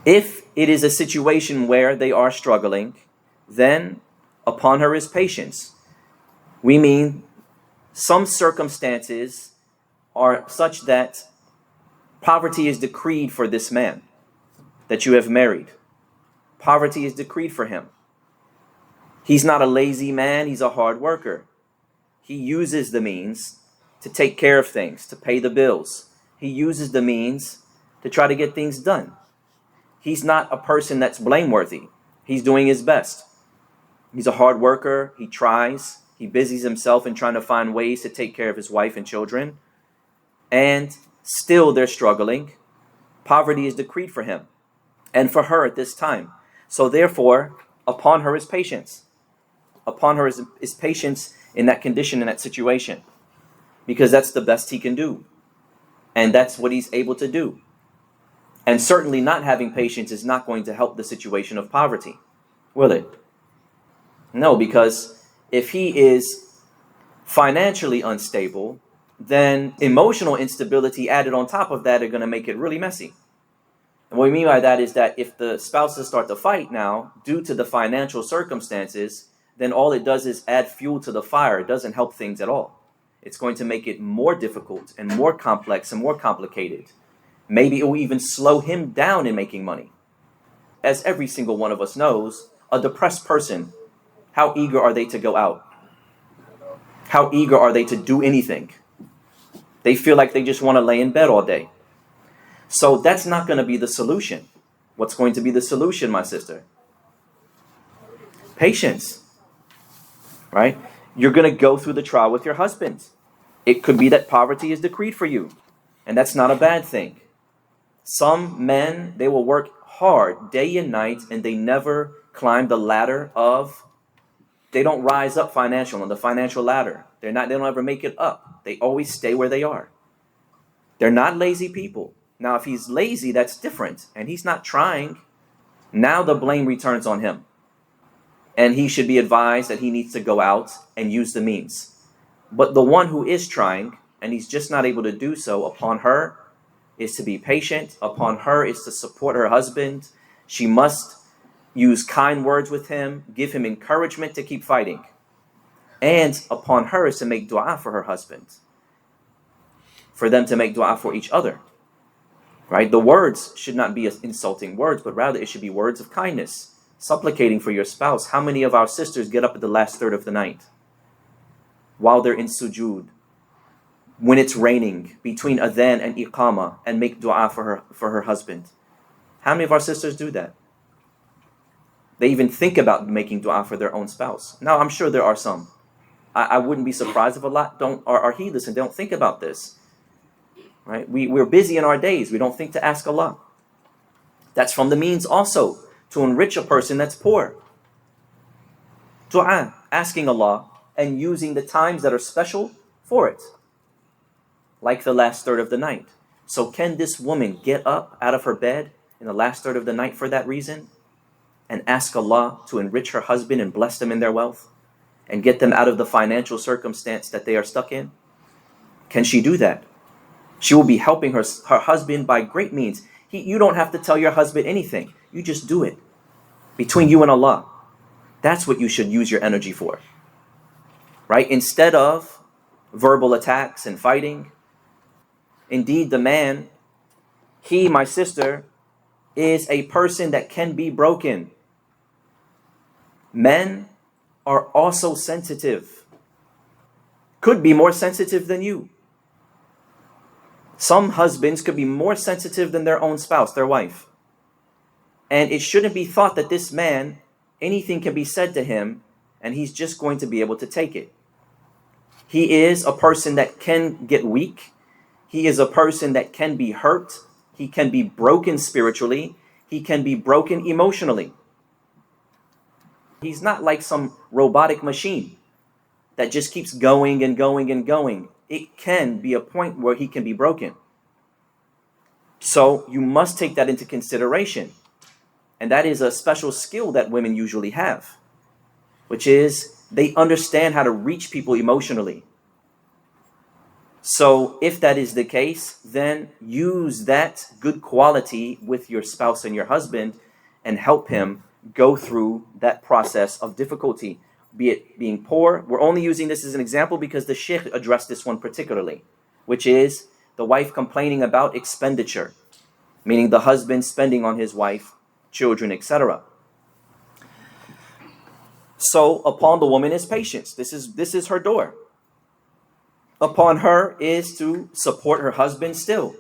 If it is a situation where they are struggling, then upon her is patience. We mean some circumstances are such that poverty is decreed for this man that you have married. Poverty is decreed for him. He's not a lazy man, he's a hard worker. He uses the means to take care of things, to pay the bills. He uses the means to try to get things done. He's not a person that's blameworthy. He's doing his best. He's a hard worker, he tries, he busies himself in trying to find ways to take care of his wife and children. And still they're struggling. Poverty is decreed for him and for her at this time. So therefore, upon her is patience. Upon her is patience in that condition, in that situation. Because that's the best he can do. And that's what he's able to do. And certainly not having patience is not going to help the situation of poverty, will it? No, because if he is financially unstable, then emotional instability added on top of that are going to make it really messy. And what we mean by that is that if the spouses start to fight now due to the financial circumstances, then all it does is add fuel to the fire. It doesn't help things at all. It's going to make it more difficult and more complex and more complicated. Maybe it will even slow him down in making money. As every single one of us knows, a depressed person, how eager are they to go out? How eager are they to do anything? They feel like they just want to lay in bed all day. So that's not going to be the solution. What's going to be the solution, my sister? Patience, right? You're going to go through the trial with your husband. It could be that poverty is decreed for you, and that's not a bad thing. Some men, they will work hard day and night, and they never climb the ladder of, they don't rise up on the financial ladder. They don't ever make it up. They always stay where they are. They're not lazy people. Now, if he's lazy, that's different, and he's not trying. Now the blame returns on him. And he should be advised that he needs to go out and use the means. But the one who is trying, and he's just not able to do so, upon her is to be patient. Upon her is to support her husband. She must use kind words with him, give him encouragement to keep fighting. And upon her is to make dua for her husband, for them to make dua for each other. Right? The words should not be insulting words, but rather it should be words of kindness, supplicating for your spouse. How many of our sisters get up at the last third of the night while they're in sujood, when it's raining, between adhan and iqama, and make dua for her husband? How many of our sisters do that? They even think about making dua for their own spouse. Now, I'm sure there are some. I wouldn't be surprised if a lot are heedless and don't think about this. Right? We're busy in our days. We don't think to ask Allah. That's from the means also to enrich a person that's poor. Dua, asking Allah and using the times that are special for it. Like the last third of the night. So can this woman get up out of her bed in the last third of the night for that reason? And ask Allah to enrich her husband and bless them in their wealth? And get them out of the financial circumstance that they are stuck in? Can she do that? She will be helping her husband by great means. You don't have to tell your husband anything. You just do it. Between you and Allah. That's what you should use your energy for. Right? Instead of verbal attacks and fighting. Indeed, the man, he, my sister, is a person that can be broken. Men are also sensitive. Could be more sensitive than you. Some husbands could be more sensitive than their own spouse, their wife. And it shouldn't be thought that this man, anything can be said to him, and he's just going to be able to take it. He is a person that can get weak. He is a person that can be hurt. He can be broken spiritually. He can be broken emotionally. He's not like some robotic machine that just keeps going and going and going. It can be a point where he can be broken. So you must take that into consideration. And that is a special skill that women usually have, which is they understand how to reach people emotionally. So if that is the case, then use that good quality with your spouse and your husband and help him go through that process of difficulty, be it being poor. We're only using this as an example because the Shaykh addressed this one particularly, which is the wife complaining about expenditure, meaning the husband spending on his wife, children, etc. So upon the woman is patience. This is her door. Upon her is to support her husband still.